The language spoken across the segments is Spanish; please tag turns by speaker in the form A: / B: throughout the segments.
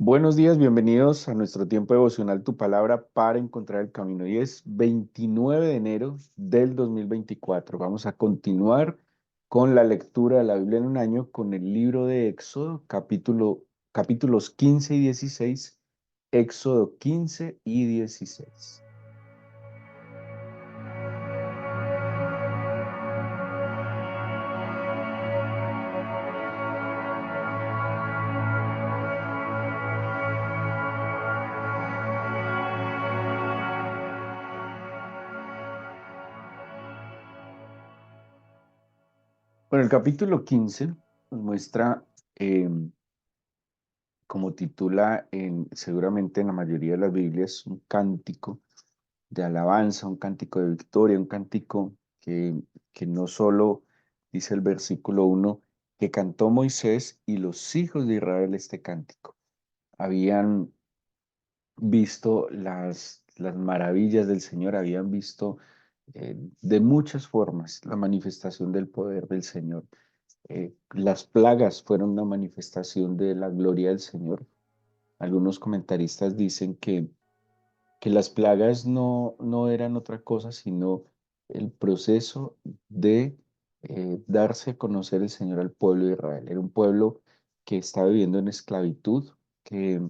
A: Buenos días, bienvenidos a nuestro tiempo devocional Tu Palabra para encontrar el camino. Hoy es 29 de enero del 2024. Vamos a continuar con la lectura de la Biblia en un año con el libro de Éxodo, capítulos 15 y 16. Éxodo 15 y 16. Bueno, el capítulo 15 nos muestra, como titula seguramente en la mayoría de las Biblias, un cántico de alabanza, un cántico de victoria, un cántico que no solo dice el versículo 1, que cantó Moisés y los hijos de Israel este cántico. Habían visto las maravillas del Señor, habían visto de muchas formas la manifestación del poder del Señor. Las plagas fueron una manifestación de la gloria del Señor. Algunos comentaristas dicen que las plagas no eran otra cosa sino el proceso de darse a conocer el Señor al pueblo de Israel. Era un pueblo que estaba viviendo en esclavitud, que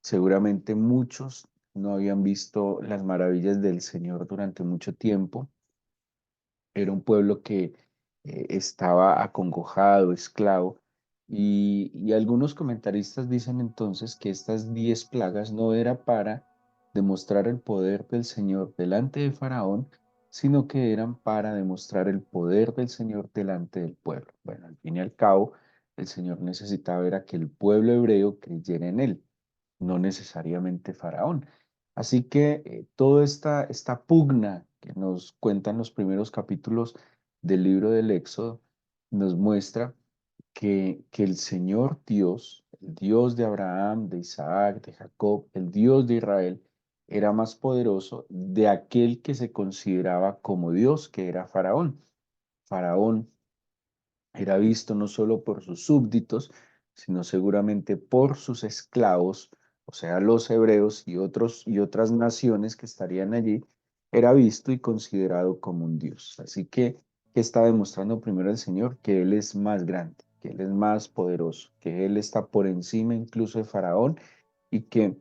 A: seguramente muchos no habían visto las maravillas del Señor durante mucho tiempo. Era un pueblo que estaba acongojado, esclavo, y algunos comentaristas dicen entonces que estas 10 plagas no era para demostrar el poder del Señor delante de Faraón, sino que eran para demostrar el poder del Señor delante del pueblo. Bueno, al fin y al cabo, el Señor necesitaba ver a que el pueblo hebreo creyera en él, no necesariamente Faraón. Así que toda esta pugna que nos cuentan los primeros capítulos del libro del Éxodo nos muestra que el Señor Dios, el Dios de Abraham, de Isaac, de Jacob, el Dios de Israel, era más poderoso de aquel que se consideraba como Dios, que era Faraón. Faraón era visto no solo por sus súbditos, sino seguramente por sus esclavos, o sea, los hebreos y otras naciones que estarían allí, era visto y considerado como un dios. Así que, ¿qué está demostrando primero el Señor? Que Él es más grande, que Él es más poderoso, que Él está por encima incluso de Faraón y que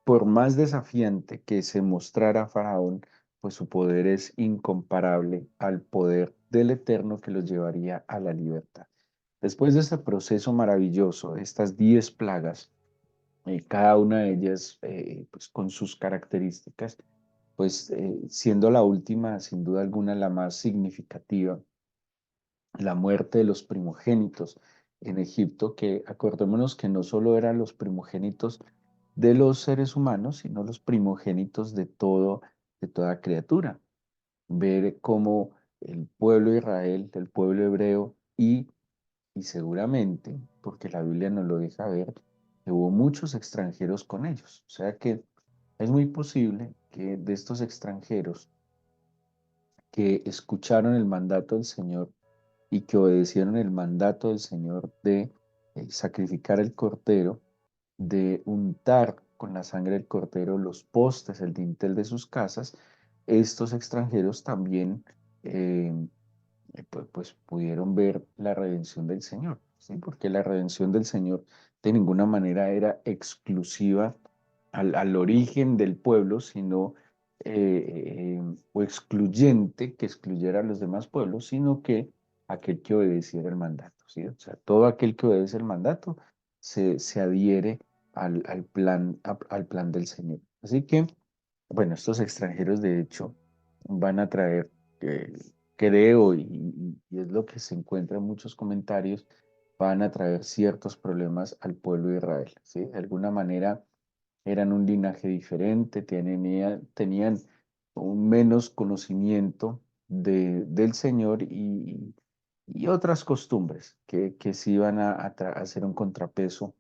A: por más desafiante que se mostrara Faraón, pues su poder es incomparable al poder del Eterno que los llevaría a la libertad. Después de este proceso maravilloso, de estas 10 plagas, cada una de ellas pues con sus características, pues siendo la última, sin duda alguna, la más significativa, la muerte de los primogénitos en Egipto, que acordémonos que no solo eran los primogénitos de los seres humanos, sino los primogénitos de toda criatura. Ver cómo el pueblo de Israel, el pueblo hebreo y seguramente, porque la Biblia nos lo deja ver, que hubo muchos extranjeros con ellos. O sea que es muy posible que de estos extranjeros que escucharon el mandato del Señor y que obedecieron el mandato del Señor de sacrificar el cordero, de untar con la sangre del cordero los postes, el dintel de sus casas, estos extranjeros también eh, pues pudieron ver la redención del Señor, ¿sí? Porque la redención del Señor de ninguna manera era exclusiva al origen del pueblo, sino o excluyente, que excluyera a los demás pueblos, sino que aquel que obedeciera el mandato, ¿sí? O sea, todo aquel que obedece el mandato se adhiere al plan del Señor. Así que, bueno, estos extranjeros de hecho van a traer, eh, creo, y es lo que se encuentra en muchos comentarios, van a traer ciertos problemas al pueblo de Israel, ¿sí? De alguna manera eran un linaje diferente, tenían un menos conocimiento del Señor y otras costumbres que sí iban a hacer un contrapeso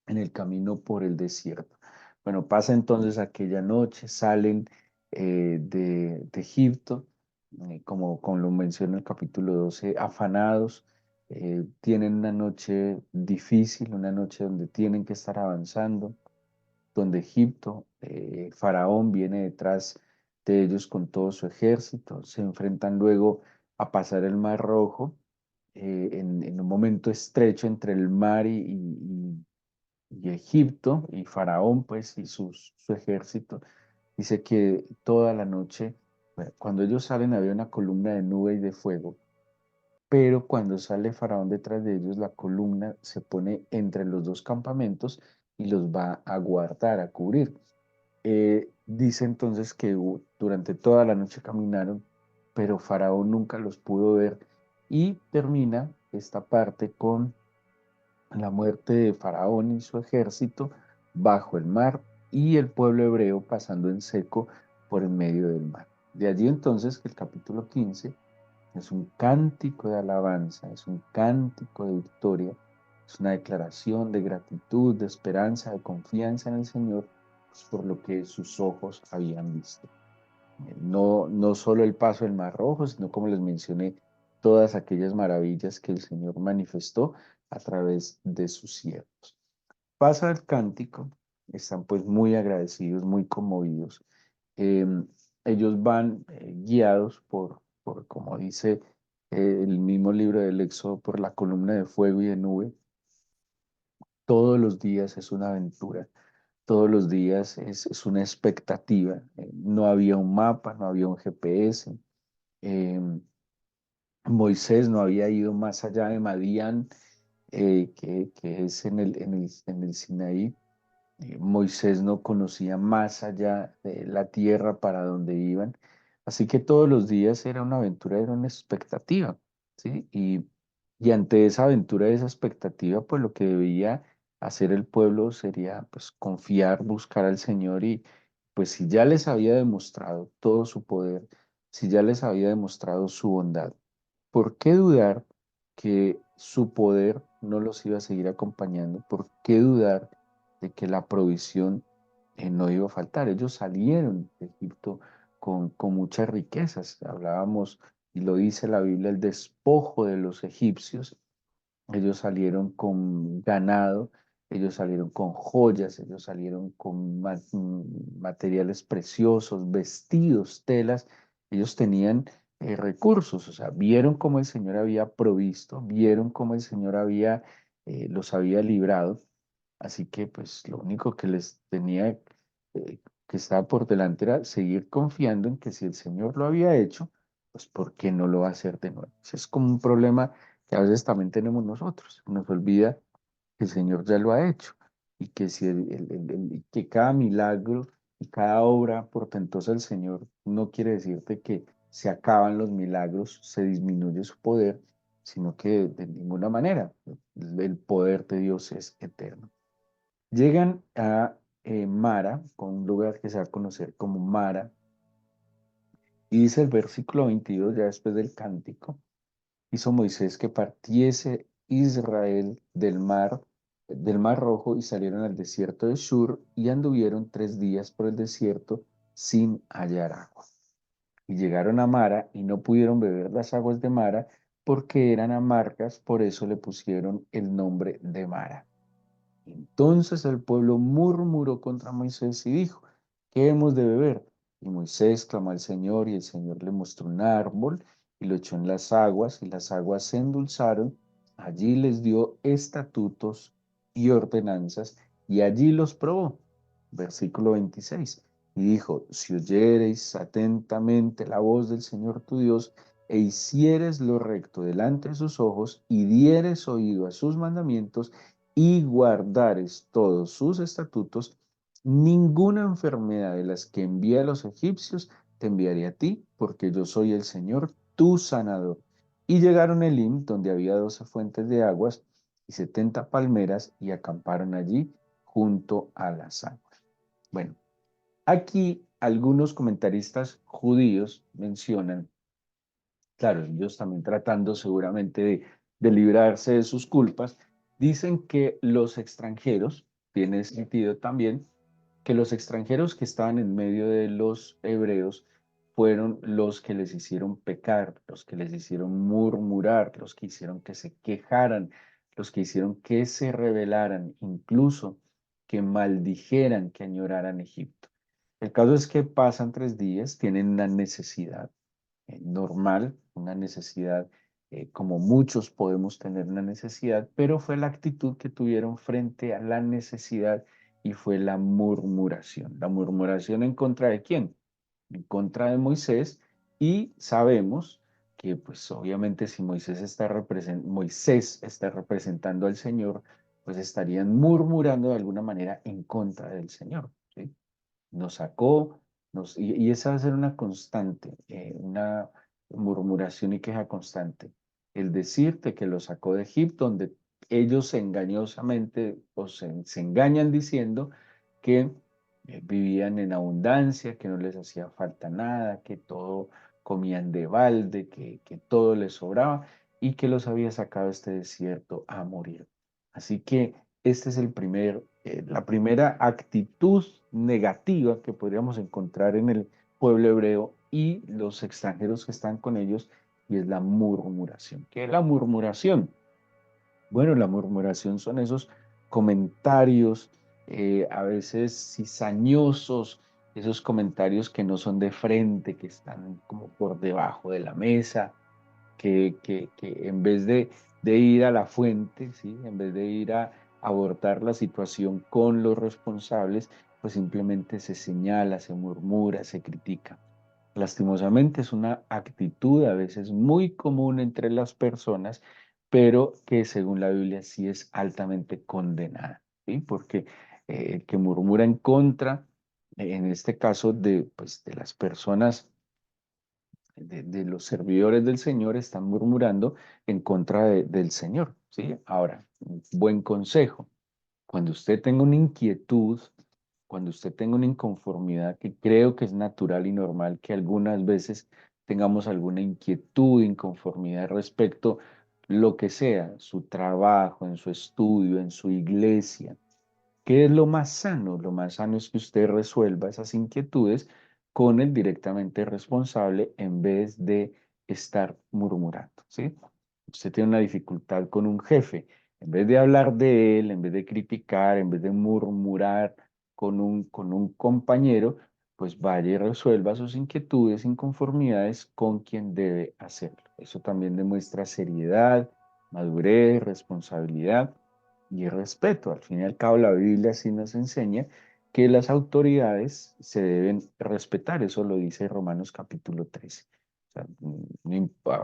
A: en el camino por el desierto. Bueno, pasa entonces aquella noche, salen de Egipto, como lo menciona el capítulo 12, afanados, tienen una noche difícil, una noche donde tienen que estar avanzando, donde Egipto, Faraón viene detrás de ellos con todo su ejército, se enfrentan luego a pasar el Mar Rojo, en un momento estrecho entre el mar y Egipto, y Faraón, pues, y su ejército. Dice que toda la noche, bueno, cuando ellos salen había una columna de nube y de fuego, pero cuando sale Faraón detrás de ellos, la columna se pone entre los dos campamentos y los va a guardar, a cubrir. Dice entonces que durante toda la noche caminaron, pero Faraón nunca los pudo ver, y termina esta parte con la muerte de Faraón y su ejército bajo el mar, y el pueblo hebreo pasando en seco por en medio del mar. De allí entonces que el capítulo 15 es un cántico de alabanza, es un cántico de victoria, es una declaración de gratitud, de esperanza, de confianza en el Señor, pues, por lo que sus ojos habían visto. No, no solo el paso del Mar Rojo, sino, como les mencioné, todas aquellas maravillas que el Señor manifestó a través de sus siervos. Pasa el cántico, están pues muy agradecidos, muy conmovidos. Eh, Ellos van guiados como dice el mismo libro del Éxodo, por la columna de fuego y de nube. Todos los días es una aventura, todos los días es una expectativa. No había un mapa, no había un GPS. Eh, Moisés no había ido más allá de Madián, que es en el Sinaí. Moisés no conocía más allá de la tierra para donde iban. Así que todos los días era una aventura, era una expectativa, ¿sí? Y ante esa aventura, esa expectativa, pues lo que debía hacer el pueblo sería, pues, confiar, buscar al Señor, y pues si ya les había demostrado todo su poder, si ya les había demostrado su bondad, ¿por qué dudar que su poder no los iba a seguir acompañando? ¿Por qué dudar de que la provisión no iba a faltar? Ellos salieron de Egipto con muchas riquezas. Hablábamos, y lo dice la Biblia, el despojo de los egipcios. Ellos salieron con ganado, ellos salieron con joyas, ellos salieron con materiales preciosos, vestidos, telas. Ellos tenían recursos, o sea, vieron cómo el Señor había provisto, vieron cómo el Señor los había librado. Así que pues lo único que les tenía que estaba por delante era seguir confiando en que si el Señor lo había hecho, pues ¿por qué no lo va a hacer de nuevo? Ese es como un problema que a veces también tenemos nosotros. Nos olvida que el Señor ya lo ha hecho, y que, si que cada milagro y cada obra portentosa del Señor no quiere decirte que se acaban los milagros, se disminuye su poder, sino que de ninguna manera el poder de Dios es eterno. Llegan a Mara, con un lugar que se va a conocer como Mara, y dice el versículo 22, ya después del cántico: hizo Moisés que partiese Israel del mar Rojo, y salieron al desierto de Shur, y anduvieron 3 días por el desierto sin hallar agua. Y llegaron a Mara, y no pudieron beber las aguas de Mara, porque eran amargas. Por eso le pusieron el nombre de Mara. Entonces el pueblo murmuró contra Moisés y dijo: ¿qué hemos de beber? Y Moisés clamó al Señor, y el Señor le mostró un árbol y lo echó en las aguas, y las aguas se endulzaron. Allí les dio estatutos y ordenanzas, y allí los probó. Versículo 26. Y dijo: si oyereis atentamente la voz del Señor tu Dios, e hicieres lo recto delante de sus ojos, y dieres oído a sus mandamientos, y guardares todos sus estatutos, ninguna enfermedad de las que envié a los egipcios te enviaré a ti, porque yo soy el Señor, tu sanador. Y llegaron a Elim, donde había 12 fuentes de aguas y 70 palmeras, y acamparon allí junto a las aguas. Bueno, aquí algunos comentaristas judíos mencionan, claro, ellos también tratando seguramente de librarse de sus culpas, dicen que los extranjeros, tiene sentido también, que los extranjeros que estaban en medio de los hebreos fueron los que les hicieron pecar, los que les hicieron murmurar, los que hicieron que se quejaran, los que hicieron que se rebelaran, incluso que maldijeran, que añoraran Egipto. El caso es que pasan 3 días, tienen una necesidad normal, una necesidad, como muchos podemos tener una necesidad, pero fue la actitud que tuvieron frente a la necesidad y fue la murmuración. ¿La murmuración en contra de quién? En contra de Moisés, y sabemos que pues obviamente si Moisés está representando al Señor, pues estarían murmurando de alguna manera en contra del Señor, ¿sí? Nos sacó, y esa va a ser una constante, una murmuración y queja constante. El decirte que lo sacó de Egipto, donde ellos engañosamente se engañan diciendo que vivían en abundancia, que no les hacía falta nada, que todo comían de balde, que todo les sobraba y que los había sacado a este desierto a morir. Así que este es la primera actitud negativa que podríamos encontrar en el pueblo hebreo y los extranjeros que están con ellos, y es la murmuración. ¿Qué es la murmuración? Bueno, la murmuración son esos comentarios, a veces cizañosos, esos comentarios que no son de frente, que están como por debajo de la mesa, que en vez de ir a la fuente, ¿sí? En vez de ir a abordar la situación con los responsables, pues simplemente se señala, se murmura, se critica. Lastimosamente es una actitud a veces muy común entre las personas, pero que según la Biblia sí es altamente condenada, ¿sí? Porque el que murmura en contra, en este caso pues, de las personas, de los servidores del Señor, están murmurando en contra del Señor, ¿sí? Ahora, un buen consejo: cuando usted tenga una inquietud, cuando usted tenga una inconformidad, que creo que es natural y normal que algunas veces tengamos alguna inquietud, inconformidad respecto lo que sea, su trabajo, en su estudio, en su iglesia, ¿qué es lo más sano? Lo más sano es que usted resuelva esas inquietudes con el directamente responsable en vez de estar murmurando, ¿sí? Usted tiene una dificultad con un jefe, en vez de hablar de él, en vez de criticar, en vez de murmurar con un compañero, pues vaya y resuelva sus inquietudes, inconformidades con quien debe hacerlo. Eso también demuestra seriedad, madurez, responsabilidad y respeto. Al fin y al cabo, la Biblia sí nos enseña que las autoridades se deben respetar. Eso lo dice Romanos capítulo 13. O sea,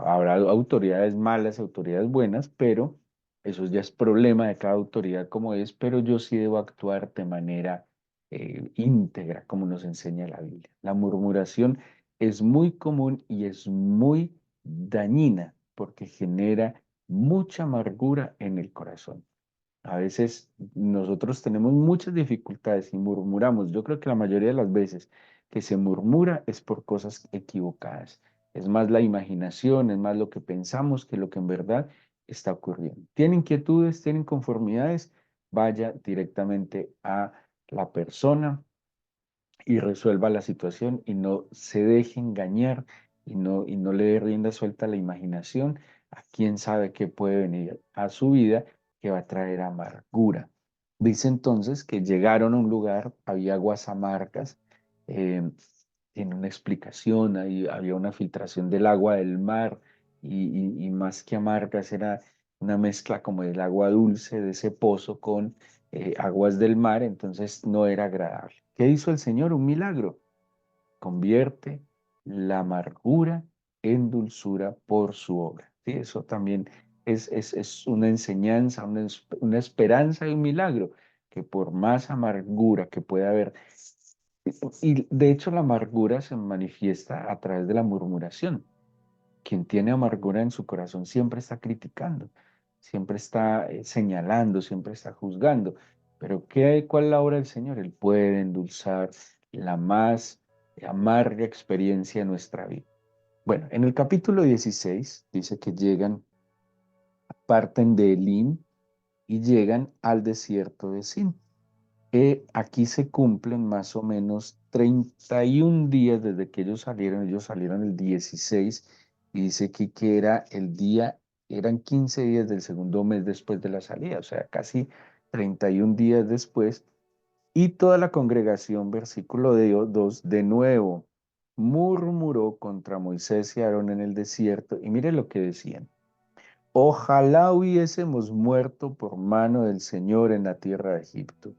A: habrá autoridades malas, autoridades buenas, pero eso ya es problema de cada autoridad como es, pero yo sí debo actuar de manera íntegra, como nos enseña la Biblia. La murmuración es muy común y es muy dañina porque genera mucha amargura en el corazón. A veces nosotros tenemos muchas dificultades y murmuramos. Yo creo que la mayoría de las veces que se murmura es por cosas equivocadas. Es más la imaginación, es más lo que pensamos que lo que en verdad está ocurriendo. ¿Tiene inquietudes, tiene inconformidades? Vaya directamente a la persona y resuelva la situación y no se deje engañar y no le dé rienda suelta a la imaginación, a quién sabe qué puede venir a su vida que va a traer amargura. Dice entonces que llegaron a un lugar, había aguas amargas, eh, tiene una explicación, ahí había una filtración del agua del mar y más que amargas era una mezcla como del agua dulce de ese pozo con aguas del mar, entonces no era agradable. ¿Qué hizo el Señor? Un milagro. Convierte la amargura en dulzura por su obra. ¿Sí? Eso también es una enseñanza, una esperanza y un milagro, que por más amargura que pueda haber, y de hecho la amargura se manifiesta a través de la murmuración. Quien tiene amargura en su corazón siempre está criticando, siempre está señalando, siempre está juzgando. Pero ¿cuál es la obra del Señor? Él puede endulzar la más amarga experiencia de nuestra vida. Bueno, en el capítulo 16 dice que parten de Elim y llegan al desierto de Sin. Aquí se cumplen más o menos 31 días desde que ellos salieron el 16 y dice aquí que era el día, eran 15 días del segundo mes después de la salida, o sea, casi 31 días después, y toda la congregación, versículo 2, de nuevo murmuró contra Moisés y Aarón en el desierto, y mire lo que decían. Ojalá hubiésemos muerto por mano del Señor en la tierra de Egipto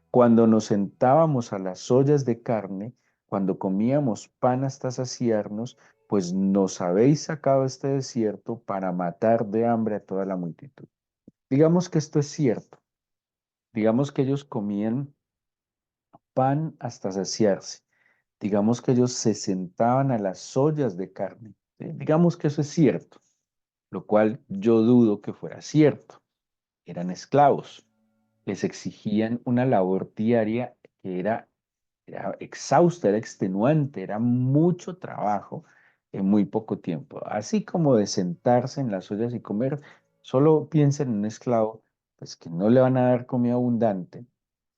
A: cuando nos sentábamos a las ollas de carne, cuando comíamos pan hasta saciarnos, pues nos habéis sacado a este desierto para matar de hambre a toda la multitud. Digamos que esto es cierto. Digamos que ellos comían pan hasta saciarse. Digamos que ellos se sentaban a las ollas de carne. ¿Sí? Digamos que eso es cierto, lo cual yo dudo que fuera cierto. Eran esclavos. Les exigían una labor diaria que era exhausta, era extenuante, era mucho trabajo en muy poco tiempo. Así como de sentarse en las ollas y comer, solo piensen en un esclavo, pues que no le van a dar comida abundante,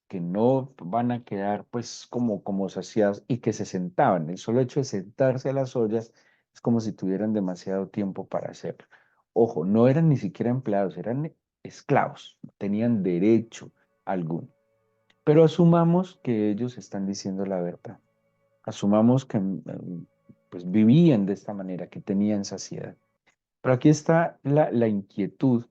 A: que no van a quedar pues como saciados y que se sentaban. El solo hecho de sentarse a las ollas es como si tuvieran demasiado tiempo para hacerlo. Ojo, no eran ni siquiera empleados, eran esclavos, no tenían derecho alguno. Pero asumamos que ellos están diciendo la verdad. Asumamos que pues vivían de esta manera, que tenían saciedad. Pero aquí está la inquietud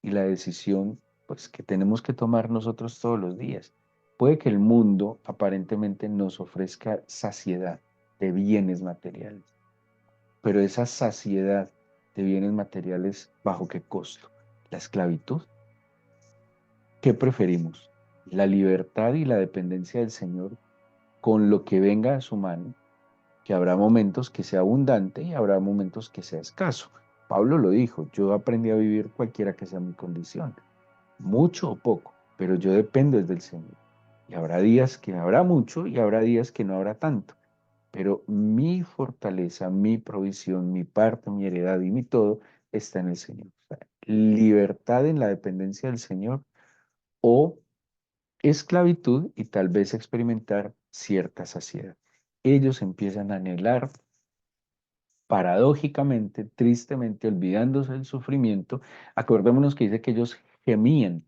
A: y la decisión pues, que tenemos que tomar nosotros todos los días. Puede que el mundo aparentemente nos ofrezca saciedad de bienes materiales, pero esa saciedad de bienes materiales, ¿bajo qué costo? ¿La esclavitud? ¿Qué preferimos? ¿La libertad y la dependencia del Señor con lo que venga a su mano? Que habrá momentos que sea abundante y habrá momentos que sea escaso. Pablo lo dijo, yo aprendí a vivir cualquiera que sea mi condición, mucho o poco, pero yo dependo del Señor. Y habrá días que habrá mucho y habrá días que no habrá tanto, pero mi fortaleza, mi provisión, mi parte, mi heredad y mi todo está en el Señor. O sea, libertad en la dependencia del Señor o esclavitud y tal vez experimentar cierta saciedad. Ellos empiezan a anhelar paradójicamente, tristemente, olvidándose del sufrimiento. Acordémonos que dice que ellos gemían.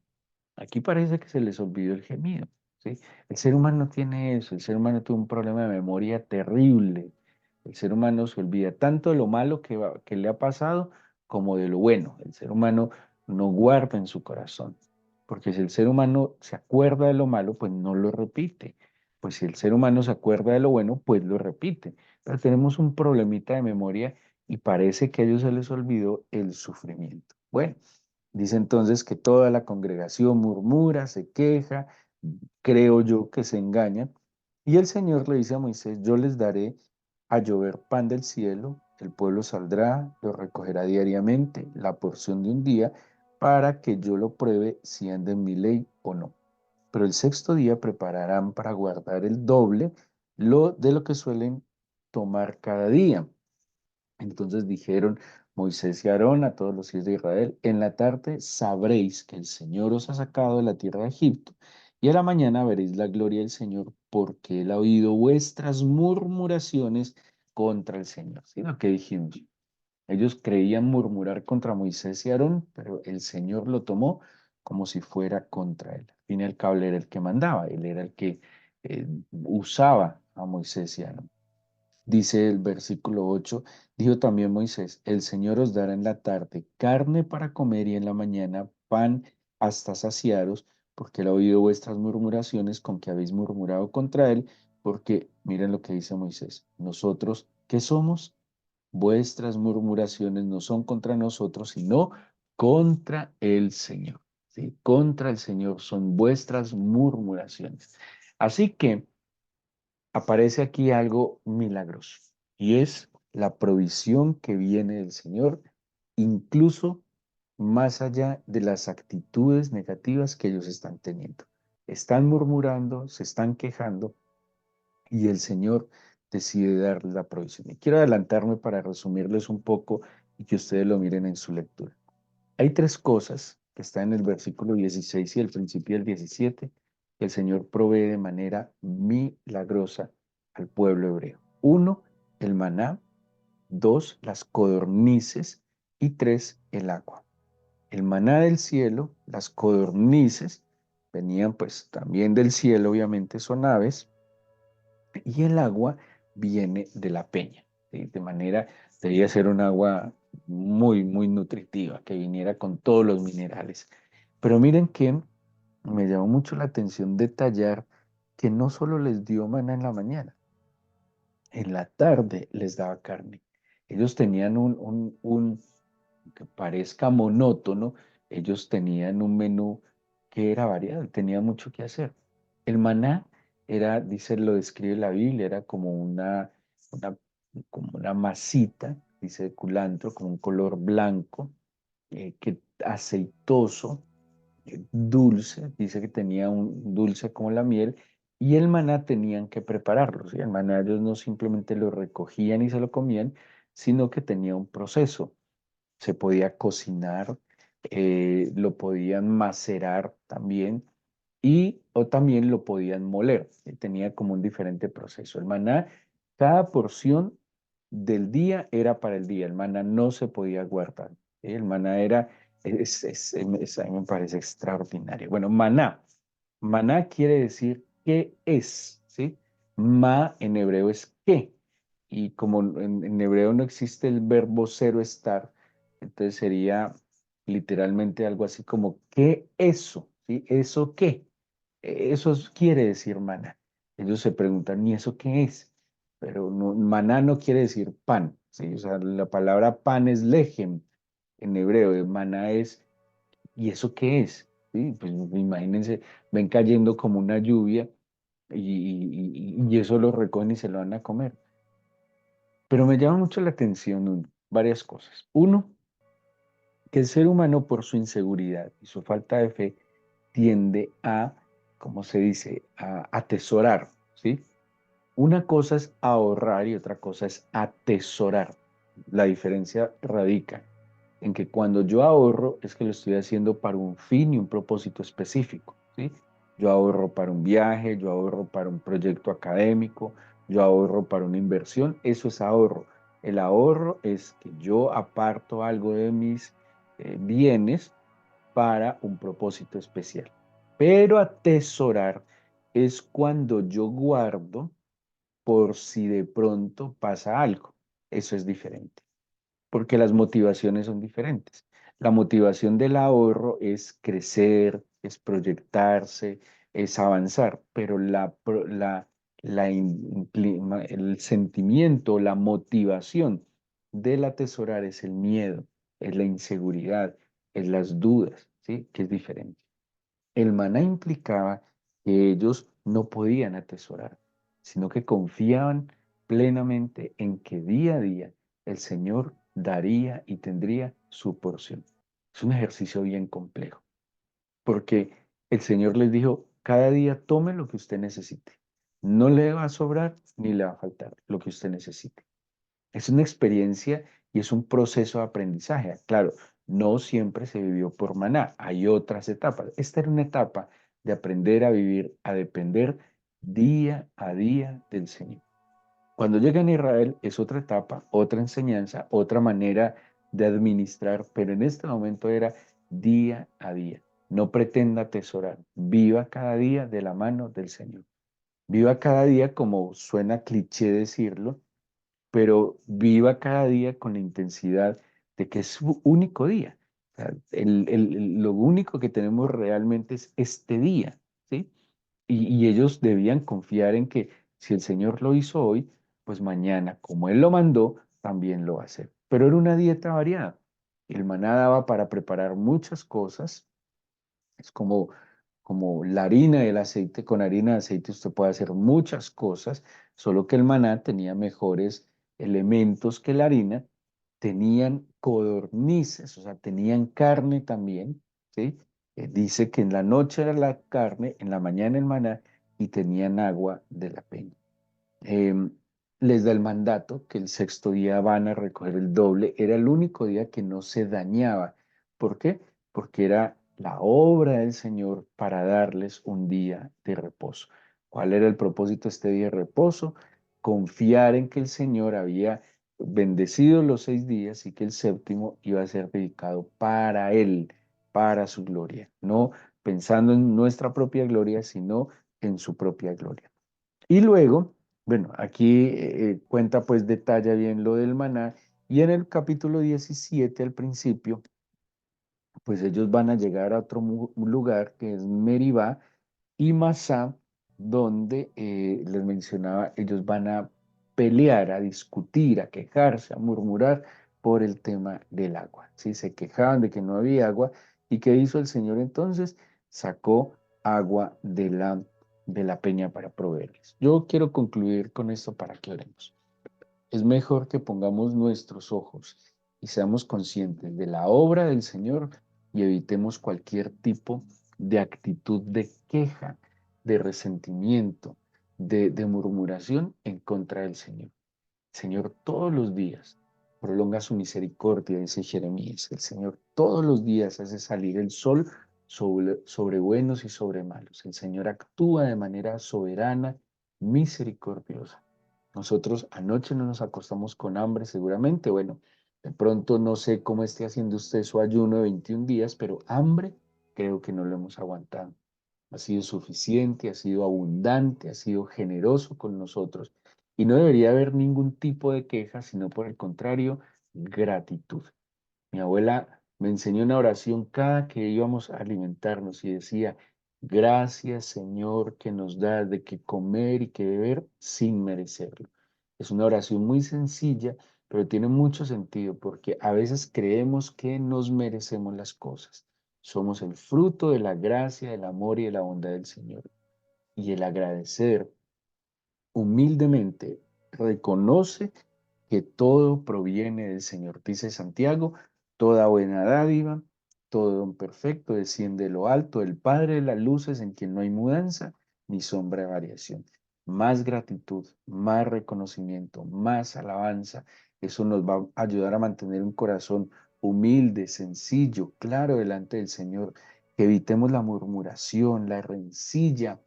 A: Aquí parece que se les olvidó el gemido, ¿sí? El ser humano tiene eso, el ser humano tiene un problema de memoria terrible. El ser humano se olvida tanto de lo malo que le ha pasado como de lo bueno. El ser humano no guarda en su corazón, porque si el ser humano se acuerda de lo malo, pues no lo repite. Pues si el ser humano se acuerda de lo bueno, pues lo repite. Pero tenemos un problemita de memoria y parece que a ellos se les olvidó el sufrimiento. Bueno. Dice entonces que toda la congregación murmura, se queja, creo yo que se engañan. Y el Señor le dice a Moisés, yo les daré a llover pan del cielo, el pueblo saldrá, lo recogerá diariamente, la porción de un día, para que yo lo pruebe si anda en mi ley o no. Pero el sexto día prepararán para guardar el doble de lo que suelen tomar cada día. Entonces dijeron Moisés y Aarón a todos los hijos de Israel, en la tarde sabréis que el Señor os ha sacado de la tierra de Egipto, y a la mañana veréis la gloria del Señor, porque él ha oído vuestras murmuraciones contra el Señor. ¿Sí lo que dijimos? Ellos creían murmurar contra Moisés y Aarón, pero el Señor lo tomó como si fuera contra él. Al fin y al cabo, él era el que mandaba, él era el que usaba a Moisés y Aarón. Dice el versículo 8, dijo también Moisés, el Señor os dará en la tarde carne para comer y en la mañana pan hasta saciaros, porque él ha oído vuestras murmuraciones con que habéis murmurado contra él, porque miren lo que dice Moisés, nosotros, ¿qué somos? Vuestras murmuraciones no son contra nosotros, sino contra el Señor. ¿Sí? Contra el Señor son vuestras murmuraciones. Así que aparece aquí algo milagroso y es la provisión que viene del Señor, incluso más allá de las actitudes negativas que ellos están teniendo. Están murmurando, se están quejando y el Señor decide darles la provisión. Y quiero adelantarme para resumirles un poco y que ustedes lo miren en su lectura. Hay tres cosas que están en el versículo 16 y el principio del 17 que el Señor provee de manera milagrosa al pueblo hebreo. Uno, el maná. Dos, las codornices. Y tres, el agua. El maná del cielo, las codornices, venían pues también del cielo, obviamente son aves, y el agua viene de la peña, ¿sí? De manera, debía ser un agua muy, muy nutritiva, que viniera con todos los minerales. Pero miren que me llamó mucho la atención detallar que no solo les dio maná en la mañana, en la tarde les daba carne. Ellos tenían que parezca monótono, ellos tenían un menú que era variado, tenía mucho que hacer. El maná era, dice, lo describe la Biblia, era una, como una masita, dice, de culantro, con un color blanco, que aceitoso, dulce, dice que tenía un dulce como la miel, y el maná tenían que prepararlo, ¿sí? El maná ellos no simplemente lo recogían y se lo comían, sino que tenía un proceso. Se podía cocinar, lo podían macerar también, y o también lo podían moler. Tenía como un diferente proceso. El maná, cada porción del día era para el día. El maná no se podía guardar. ¿Sí? El maná era, a mí me parece extraordinario. Bueno, maná. Maná quiere decir qué es, ¿sí? Ma en hebreo es qué. Y como en hebreo no existe el verbo cero estar, entonces sería literalmente algo así como ¿qué eso? ¿Sí? ¿Eso qué? Quiere decir maná. Ellos se preguntan, ¿y eso qué es? Pero no, maná no quiere decir pan, ¿sí? O sea, la palabra pan es lejem en hebreo, maná es, ¿y eso qué es? Sí, pues imagínense, ven cayendo como una lluvia y eso lo recogen y se lo van a comer. Pero me llama mucho la atención varias cosas. Uno, que el ser humano por su inseguridad y su falta de fe tiende a, como se dice, a atesorar, ¿sí? Una cosa es ahorrar y otra cosa es atesorar. La diferencia radica en que cuando yo ahorro es que lo estoy haciendo para un fin y un propósito específico, ¿sí? Yo ahorro para un viaje, yo ahorro para un proyecto académico, yo ahorro para una inversión, eso es ahorro. El ahorro es que yo aparto algo de mis bienes para un propósito especial. Pero atesorar es cuando yo guardo por si de pronto pasa algo. Eso es diferente, porque las motivaciones son diferentes. La motivación del ahorro es crecer, es proyectarse, es avanzar, pero el sentimiento, la motivación del atesorar es el miedo, es la inseguridad, es las dudas, ¿sí? Que es diferente. El maná implicaba que ellos no podían atesorar, sino que confiaban plenamente en que día a día el Señor daría y tendría su porción. Es un ejercicio bien complejo, porque el Señor les dijo, cada día tome lo que usted necesite. No le va a sobrar ni le va a faltar lo que usted necesite. Es una experiencia y es un proceso de aprendizaje. Claro, no siempre se vivió por maná, hay otras etapas. Esta era una etapa de aprender a vivir, a depender día a día del Señor. Cuando llegan a Israel es otra etapa, otra enseñanza, otra manera de administrar, pero en este momento era día a día. No pretenda atesorar, viva cada día de la mano del Señor. Viva cada día, como suena cliché decirlo, pero viva cada día con la intensidad de que es su único día. O sea, lo único que tenemos realmente es este día, ¿sí? Y ellos debían confiar en que si el Señor lo hizo hoy, pues mañana, como Él lo mandó, también lo va a hacer. Pero era una dieta variada. El maná daba para preparar muchas cosas. Es como la harina y el aceite. Con harina y aceite usted puede hacer muchas cosas, solo que el maná tenía mejores elementos que la harina. Tenían codornices, o sea, tenían carne también, ¿sí? Dice que en la noche era la carne, en la mañana el maná y tenían agua de la peña. Em, Les da el mandato que el sexto día van a recoger el doble. Era el único día que no se dañaba. ¿Por qué? Porque era la obra del Señor para darles un día de reposo. ¿Cuál era el propósito de este día de reposo? Confiar en que el Señor había bendecido los 6 días y que el séptimo iba a ser dedicado para Él, para su gloria, no pensando en nuestra propia gloria, sino en su propia gloria. Y luego, bueno, aquí cuenta pues detalla bien lo del maná y en el capítulo 17 al principio pues ellos van a llegar a otro lugar que es Meribá y Masá, donde les mencionaba, ellos van a pelear, a discutir, a quejarse, a murmurar por el tema del agua. ¿Sí? Se quejaban de que no había agua. ¿Y qué hizo el Señor entonces? Sacó agua de la peña para proveerles. Yo quiero concluir con esto para que oremos. Es mejor que pongamos nuestros ojos y seamos conscientes de la obra del Señor y evitemos cualquier tipo de actitud de queja, de resentimiento, de murmuración en contra del Señor. El Señor todos los días prolonga su misericordia, dice Jeremías. El Señor todos los días hace salir el sol sobre buenos y sobre malos. El Señor actúa de manera soberana, misericordiosa. Nosotros anoche no nos acostamos con hambre, seguramente. Bueno, de pronto no sé cómo esté haciendo usted su ayuno de 21 días, pero hambre creo que no lo hemos aguantado. Ha sido suficiente, ha sido abundante, ha sido generoso con nosotros. Y no debería haber ningún tipo de queja, sino por el contrario, gratitud. Mi abuela me enseñó una oración cada que íbamos a alimentarnos y decía, gracias Señor que nos das de qué comer y qué beber sin merecerlo. Es una oración muy sencilla, pero tiene mucho sentido porque a veces creemos que nos merecemos las cosas. Somos el fruto de la gracia, del amor y de la bondad del Señor. Y el agradecer humildemente reconoce que todo proviene del Señor. Dice Santiago, toda buena dádiva, todo don perfecto desciende de lo alto, del Padre de las luces, en quien no hay mudanza ni sombra de variación. Más gratitud, más reconocimiento, más alabanza. Eso nos va a ayudar a mantener un corazón humilde, sencillo, claro delante del Señor. Que evitemos la murmuración, la rencilla,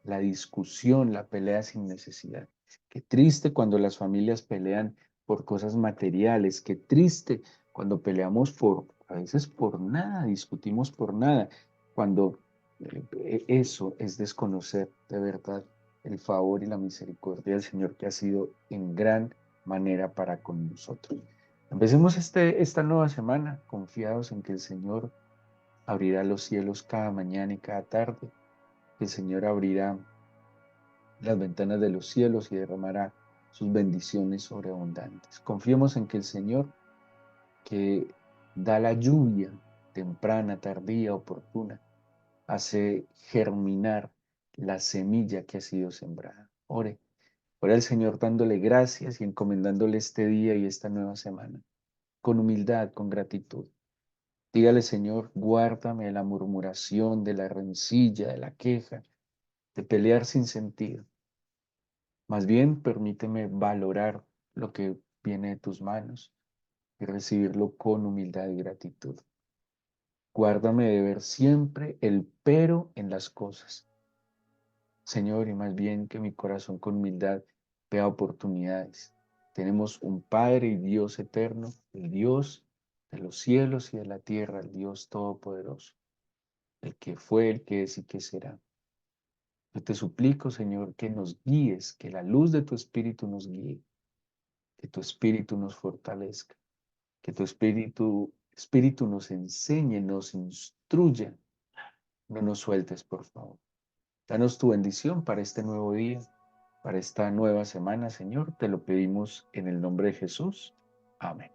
A: la discusión, la pelea sin necesidad. Qué triste cuando las familias pelean por cosas materiales, qué triste cuando peleamos a veces por nada, discutimos por nada, cuando eso es desconocer de verdad el favor y la misericordia del Señor que ha sido en gran manera para con nosotros. Empecemos esta nueva semana confiados en que el Señor abrirá los cielos cada mañana y cada tarde, que el Señor abrirá las ventanas de los cielos y derramará sus bendiciones sobreabundantes. Confiemos en que el Señor, que da la lluvia temprana, tardía, oportuna, hace germinar la semilla que ha sido sembrada. Ore al Señor dándole gracias y encomendándole este día y esta nueva semana, con humildad, con gratitud. Dígale, Señor, guárdame de la murmuración, de la rencilla, de la queja, de pelear sin sentido. Más bien, permíteme valorar lo que viene de tus manos y recibirlo con humildad y gratitud. Guárdame de ver siempre el pero en las cosas, Señor, y más bien que mi corazón con humildad vea oportunidades. Tenemos un Padre y Dios eterno, el Dios de los cielos y de la tierra, el Dios todopoderoso, el que fue, el que es y que será. Yo te suplico, Señor, que nos guíes, que la luz de tu Espíritu nos guíe, que tu Espíritu nos fortalezca, que tu Espíritu nos enseñe, nos instruya. No nos sueltes, por favor. Danos tu bendición para este nuevo día, para esta nueva semana, Señor. Te lo pedimos en el nombre de Jesús. Amén.